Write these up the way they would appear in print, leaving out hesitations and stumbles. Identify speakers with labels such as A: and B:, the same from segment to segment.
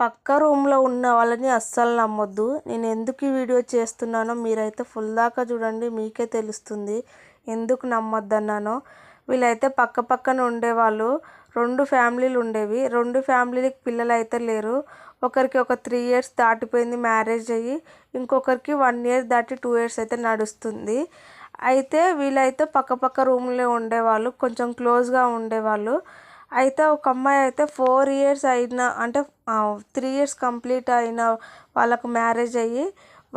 A: పక్క రూమ్లో ఉన్న వాళ్ళని అస్సలు నమ్మొద్దు. నేను ఎందుకు ఈ వీడియో చేస్తున్నానో మీరైతే ఫుల్ దాకా చూడండి, మీకే తెలుస్తుంది ఎందుకు నమ్మొద్దన్నానో. వీళ్ళైతే పక్క పక్కన ఉండేవాళ్ళు. 2 ఫ్యామిలీలు ఉండేవి. 2 ఫ్యామిలీలకి పిల్లలు అయితే లేరు. ఒకరికి ఒక 3 ఇయర్స్ దాటిపోయింది మ్యారేజ్ అయ్యి, ఇంకొకరికి 1 ఇయర్ దాటి 2 ఇయర్స్ అయితే నడుస్తుంది. అయితే వీళ్ళైతే పక్క పక్క రూమ్లో ఉండేవాళ్ళు, కొంచెం క్లోజ్గా ఉండేవాళ్ళు. అయితే ఒక అమ్మాయి అయితే 4 ఇయర్స్ అయిన, అంటే 3 ఇయర్స్ కంప్లీట్ అయిన వాళ్ళకు మ్యారేజ్ అయ్యి,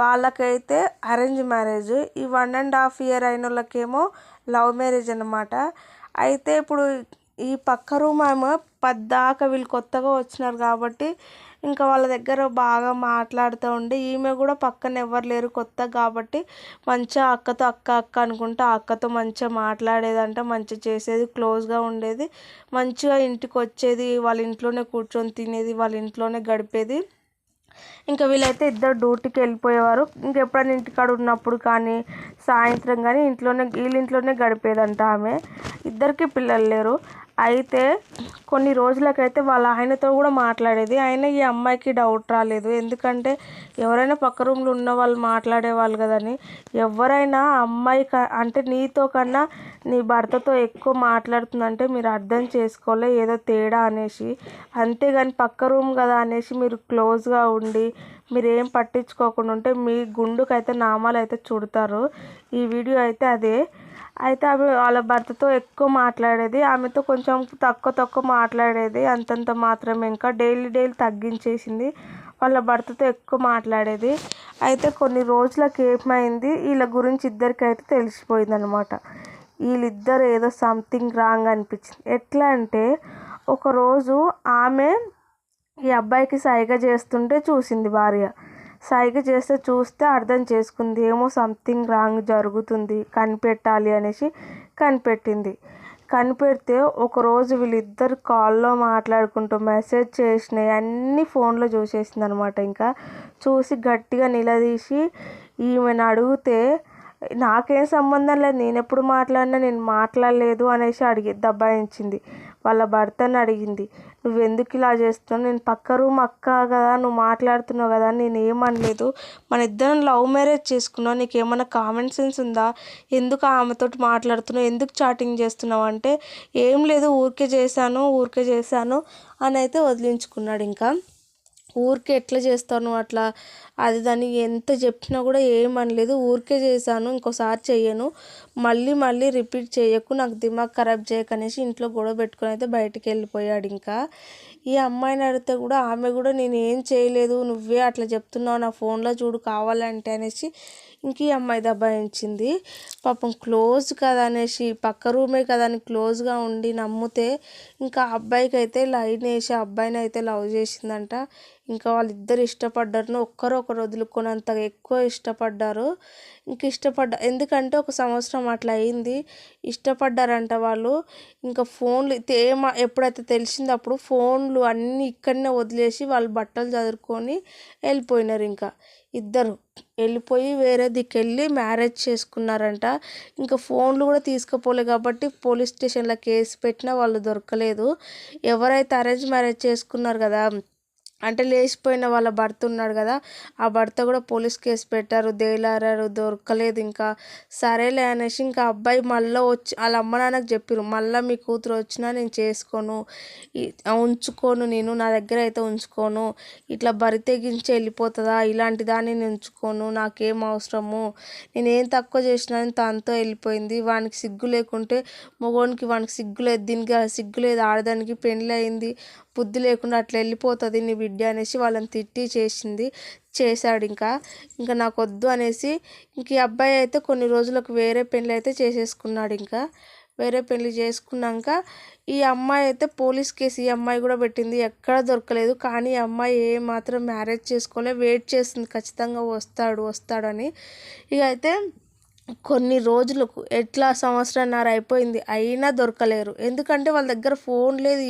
A: వాళ్ళకైతే అరేంజ్ మ్యారేజ్. ఈ 1.5 ఇయర్ అయిన వాళ్ళకేమో లవ్ మ్యారేజ్ అన్నమాట. అయితే ఇప్పుడు ఈ పక్క రూమ్ ఆమె పద్దాకా వీళ్ళు కొత్తగా వచ్చినారు కాబట్టి ఇంకా వాళ్ళ దగ్గర బాగా మాట్లాడుతూ ఉండి, ఈమె కూడా పక్కన ఎవరు లేరు కొత్త కాబట్టి మంచిగా అక్కతో అక్క అక్క అనుకుంటూ ఆ అక్కతో మంచిగా మాట్లాడేదంట, మంచిగా చేసేది, క్లోజ్గా ఉండేది, మంచిగా ఇంటికి వచ్చేది, వాళ్ళ ఇంట్లోనే కూర్చొని తినేది, వాళ్ళ ఇంట్లోనే గడిపేది. ఇంకా వీళ్ళైతే ఇద్దరు డ్యూటీకి వెళ్ళిపోయేవారు. ఇంకెప్పుడైనా ఇంటికాడ ఉన్నప్పుడు కానీ సాయంత్రం కానీ వీళ్ళ ఇంట్లోనే గడిపేదంట ఆమె. ఇద్దరికి పిల్లలు లేరు. అయితే కొన్ని రోజులకైతే వాళ్ళ ఆయనతో కూడా మాట్లాడేది. అయినా ఈ అమ్మాయికి డౌట్ రాలేదు, ఎందుకంటే ఎవరైనా పక్క రూమ్లో ఉన్న వాళ్ళు మాట్లాడేవాళ్ళు కదని. ఎవరైనా అమ్మాయి అంటే నీతో కన్నా నీ భర్తతో ఎక్కువ మాట్లాడుతుందంటే మీరు అర్థం చేసుకోలే ఏదో తేడా అనేసి. అంతేగాని పక్క రూమ్ కదా అనేసి మీరు క్లోజ్గా ఉండి మీరు ఏం పట్టించుకోకుండా ఉంటే మీ గుండుకైతే నామాలు అయితే చుడతారు. ఈ వీడియో అయితే అదే. అయితే ఆమె వాళ్ళ భర్తతో ఎక్కువ మాట్లాడేది, ఆమెతో కొంచెం తక్కువ మాట్లాడేది, అంతంత మాత్రమే. ఇంకా డైలీ తగ్గించేసింది, వాళ్ళ భర్తతో ఎక్కువ మాట్లాడేది. అయితే కొన్ని రోజులకు ఏమైంది, వీళ్ళ గురించి ఇద్దరికైతే తెలిసిపోయింది అనమాట. వీళ్ళిద్దరు ఏదో సంథింగ్ రాంగ్ అనిపించింది. ఎట్లా అంటే ఒకరోజు ఆమె ఈ అబ్బాయికి సైగ చేస్తుంటే చూసింది భార్య. సైగ చూస్తే అర్థం చేసుకుంది, ఏమో సంథింగ్ రాంగ్ జరుగుతుంది, కనిపెట్టాలి అనేసి కనిపెట్టింది. కనిపెడితే ఒకరోజు వీళ్ళిద్దరు కాల్లో మాట్లాడుకుంటూ మెసేజ్ చేసినాయి అన్నీ ఫోన్లో చూసేసింది అనమాట. ఇంకా చూసి గట్టిగా నిలదీసి ఈమెను అడిగితే నాకేం సంబంధం లేదు, నేను ఎప్పుడు మాట్లాడినా, నేను మాట్లాడలేదు అనేసి దబాయించింది. వాళ్ళ భర్తని అడిగింది, నువ్వెందుకు ఇలా చేస్తున్నావు, నేను పక్క రూమ్ అక్క కదా, నువ్వు మాట్లాడుతున్నావు కదా, నేను ఏమనలేదు, మన ఇద్దరం లవ్ మ్యారేజ్ చేసుకున్నావు, నీకు ఏమైనా కామన్ సెన్స్ ఉందా, ఎందుకు ఆమెతో మాట్లాడుతున్నావు, ఎందుకు చాటింగ్ చేస్తున్నావు అంటే ఏం లేదు ఊరికే చేశాను అని అయితే వదిలించుకున్నాడు. ఇంకా ఊరికే ఎట్లా చేస్తాను అట్లా అది దాన్ని ఎంత చెప్పినా కూడా ఏమనలేదు, ఊరికే చేశాను, ఇంకోసారి చెయ్యను, మళ్ళీ రిపీట్ చేయకు, నాకు దిమాగ్ ఖరాబ్ చేయకనేసి ఇంట్లో గొడవ పెట్టుకొని అయితే బయటికి వెళ్ళిపోయాడు. ఇంకా ఈ అమ్మాయిని అడిగితే కూడా ఆమె కూడా నేను ఏం చేయలేదు, నువ్వే అట్లా చెప్తున్నావు, నా ఫోన్లో చూడు కావాలంటే అనేసి ఇంక ఈ అమ్మాయి దబాయించింది. పాపం క్లోజ్ కదా అనేసి, పక్క రూమే కదా అని క్లోజ్గా ఉండి నమ్మితే ఇంకా అబ్బాయికి అయితే లైన్ వేసి అబ్బాయిని అయితే లవ్ చేసిందంట. ఇంకా వాళ్ళిద్దరు ఇష్టపడ్డారు, ఒకరు వదులుకోనంత ఎక్కువ ఇష్టపడ్డారు. ఎందుకంటే 1 సంవత్సరం అట్లా అయింది, ఇష్టపడ్డారంట వాళ్ళు. ఇంకా ఫోన్లు ఎప్పుడైతే తెలిసిందో అప్పుడు ఫోన్లు అన్నీ ఇక్కడనే వదిలేసి వాళ్ళు బట్టలు చదురుకొని వెళ్ళిపోయినారు. ఇంకా ఇద్దరు వెళ్ళిపోయి వేరే దిక్కెళ్ళి మ్యారేజ్ చేసుకున్నారంట. ఇంకా ఫోన్లు కూడా తీసుకుపోలే కాబట్టి పోలీస్ స్టేషన్లో కేసు పెట్టినా వాళ్ళు దొరకలేదు. ఎవరైతే అరేంజ్ మ్యారేజ్ చేసుకున్నారు కదా, అంటే లేచిపోయిన వాళ్ళ భర్త ఉన్నాడు కదా, ఆ భర్త కూడా పోలీస్ కేసు పెట్టారు, తేలారారు, దొరకలేదు. ఇంకా సరేలే అనేసి ఇంకా అబ్బాయి మళ్ళీ వచ్చి వాళ్ళ అమ్మ నాన్నకు చెప్పారు, మళ్ళీ మీ కూతురు వచ్చినా నేను చేసుకోను, ఉంచుకోను, నేను నా దగ్గర అయితే ఉంచుకోను, ఇట్లా బరి తెగించి వెళ్ళిపోతుందా, ఇలాంటి దాన్ని నేను ఉంచుకోను, నాకేం అవసరము, నేనేం తక్కువ చేసినా తనతో వెళ్ళిపోయింది, వానికి సిగ్గు లేకుంటే మగోనికి వానికి సిగ్గులేదు, దీనికి సిగ్గులేదు, ఆడదానికి పెళ్ళి అయింది, బుద్ధి లేకుండా అట్లా వెళ్ళిపోతుంది నీ బిడ్డ అనేసి వాళ్ళని తిట్టి చేశాడు. ఇంకా నాకు వద్దు అనేసి ఇంక ఈ అబ్బాయి అయితే కొన్ని రోజులకు వేరే పెళ్ళి అయితే చేసేసుకున్నాడు. ఇంకా వేరే పెళ్ళి చేసుకున్నాక ఈ అమ్మాయి అయితే పోలీస్ కేసు ఈ అమ్మాయి కూడా పెట్టింది, ఎక్కడ దొరకలేదు. కానీ ఈ అమ్మాయి ఏమాత్రం మ్యారేజ్ చేసుకోలే, వెయిట్ చేస్తుంది ఖచ్చితంగా వస్తాడని. ఇక అయితే కొన్ని రోజులకు ఎట్లా 1.5 సంవత్సరం అయిపోయింది, అయినా దొరకలేరు. ఎందుకంటే వాళ్ళ దగ్గర ఫోన్ లేదు,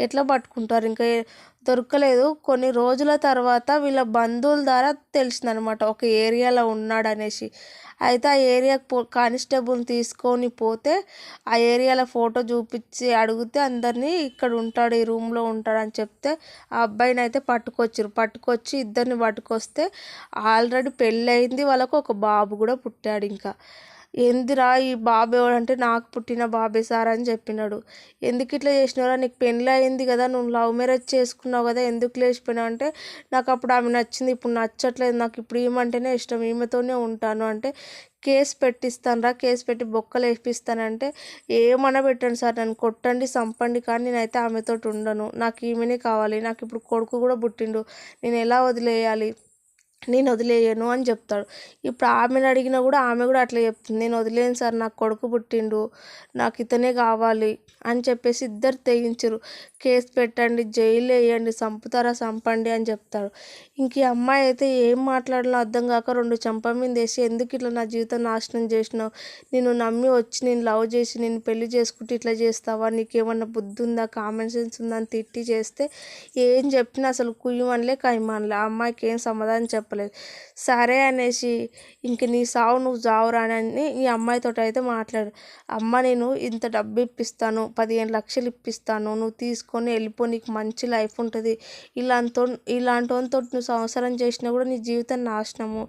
A: ఎట్లా పట్టుకుంటారు, ఇంకా దొరకలేదు. కొన్ని రోజుల తర్వాత వీళ్ళ బంధువుల ద్వారా తెలిసిందనమాట ఒక ఏరియాలో ఉన్నాడనేసి. అయితే ఆ ఏరియాకి కానిస్టేబుల్ని తీసుకొని పోతే ఆ ఏరియాలో ఫోటో చూపించి అడిగితే అందరినీ ఇక్కడ ఉంటాడు, ఈ రూమ్లో ఉంటాడని చెప్తే ఆ అబ్బాయిని అయితే పట్టుకొచ్చి ఇద్దరిని పట్టుకొస్తే ఆల్రెడీ పెళ్ళయింది, వాళ్ళకు ఒక బాబు కూడా పుట్టాడు. ఇంకా ఏందిరా ఈ బాబు ఎవడంటే నాకు పుట్టిన బాబే సార్ అని చెప్పినాడు. ఎందుకు ఇట్లా చేసినావురా, నీకు పెళ్ళి అయింది కదా, నువ్వు లవ్ మ్యారేజ్ చేసుకున్నావు కదా, ఎందుకు లేచిపోయినావు అంటే నాకు అప్పుడు ఆమె నచ్చింది, ఇప్పుడు నచ్చట్లేదు, నాకు ఇప్పుడు ఈమంటేనే ఇష్టం, ఈమెతోనే ఉంటాను అంటే కేసు పెట్టిస్తానురా, కేసు పెట్టి బొక్కలు వేపిస్తానంటే ఏమన్నా పెట్టండి సార్, నన్ను కొట్టండి చంపండి కానీ నేనైతే ఆమెతోటి ఉండను, నాకు ఈమెనే కావాలి, నాకు ఇప్పుడు కొడుకు కూడా పుట్టిండు, నేను ఎలా వదిలేయాలి, నేను వదిలేయను అని చెప్తాడు. ఇప్పుడు ఆమెను అడిగినా కూడా ఆమె కూడా అట్లా చెప్తుంది, నేను వదిలేను సార్, నాకు కొడుకు పుట్టిండు, నాకు ఇతనే కావాలి అని చెప్పేసి ఇద్దరు తెగించరు. కేసు పెట్టండి, జైలు వేయండి, చంపండి అని చెప్తాడు. ఇంక ఈ అమ్మాయి అయితే ఏం మాట్లాడాలో అర్థం కాక రెండు చెంప మీద వేసి ఎందుకు ఇట్లా నా జీవితం నాశనం చేసినావు, నేను నమ్మి వచ్చి నేను లవ్ చేసి నేను పెళ్లి చేసుకుంటే ఇట్లా చేస్తావా, నీకేమన్నా బుద్ధి ఉందా, కామన్ సెన్స్ ఉందా అని తిట్టి చేస్తే ఏం చెప్పినా అసలు కుయ్యమనలే కైమనలే. ఆ అమ్మాయికి ఏం సమాధానం చెప్పలేదు. సరే అనేసి ఇంక నీ సావు నువ్వు చావురా అని ఈ అమ్మాయితో అయితే మాట్లాడు. అమ్మ నేను ఇంత డబ్బు ఇప్పిస్తాను, 15 లక్షలు ఇప్పిస్తాను, నువ్వు తీసుకొని వెళ్ళిపో, నీకు మంచి లైఫ్ ఉంటుంది, ఇలాంటి వాళ్ళతో నువ్వు సంవత్సరం చేసినా కూడా నీ జీవితం నాశనము,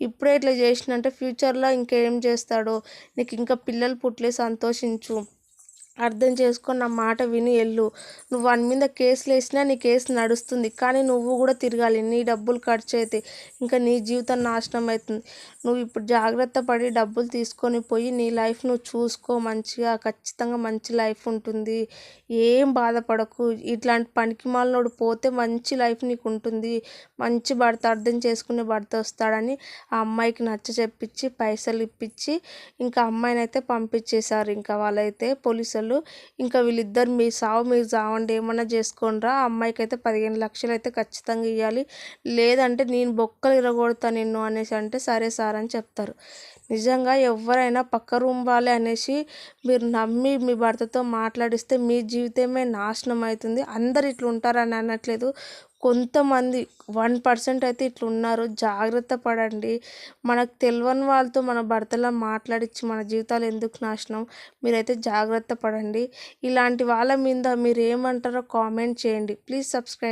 A: ఇప్పుడే ఇట్లా చేసినంటే ఫ్యూచర్లో ఇంకేం చేస్తాడో, నీకు ఇంకా పిల్లలు పుట్టలే, సంతోషించు, అర్థం చేసుకొని నా మాట విని వెళ్ళు, నువ్వు వాని మీద కేసులు వేసినా నీ కేసు నడుస్తుంది కానీ నువ్వు కూడా తిరగాలి, నీ డబ్బులు ఖర్చు అవుతాయి, ఇంకా నీ జీవితం నాశనం అవుతుంది, నువ్వు ఇప్పుడు జాగ్రత్త పడి డబ్బులు తీసుకొని పోయి నీ లైఫ్ నువ్వు చూసుకో, మంచిగా ఖచ్చితంగా మంచి లైఫ్ ఉంటుంది, ఏం బాధపడకు, ఇట్లాంటి పనికి మాలినోడు పోతే మంచి లైఫ్ నీకు ఉంటుంది, మంచి భర్త, అర్థం చేసుకునే భర్త వస్తాడని ఆ అమ్మాయికి నచ్చ చెప్పించి పైసలు ఇప్పించి ఇంకా అమ్మాయిని అయితే పంపించేశారు. ఇంకా వాళ్ళైతే పోలీసులు ఇంకా వీళ్ళిద్దరు మీ సావు మీరు చావండి, ఏమన్నా చేసుకోండిరా, ఆ అమ్మాయికి అయితే 15 లక్షలు అయితే ఖచ్చితంగా ఇవ్వాలి, లేదంటే నేను బొక్కలు ఇరగొడతా నిన్ను అనేసి అంటే సరే సార్ అని చెప్తారు. నిజంగా ఎవరైనా పక్క రూమ్ వాళ్ళే అనేసి మీరు నమ్మి మీ భర్తతో మాట్లాడిస్తే మీ జీవితమే నాశనం అవుతుంది. అందరు ఇట్లా ఉంటారని అనట్లేదు, కొంతమంది 1% అయితే ఇట్లా ఉన్నారు, జాగ్రత్త పడండి. మనకు తెలియని వాళ్ళతో మన భర్తలా మాట్లాడించి మన జీవితాలు ఎందుకు నాశనం, మీరైతే జాగ్రత్త పడండి. ఇలాంటి వాళ్ళ మీద మీరు ఏమంటారో కామెంట్ చేయండి. Please subscribe.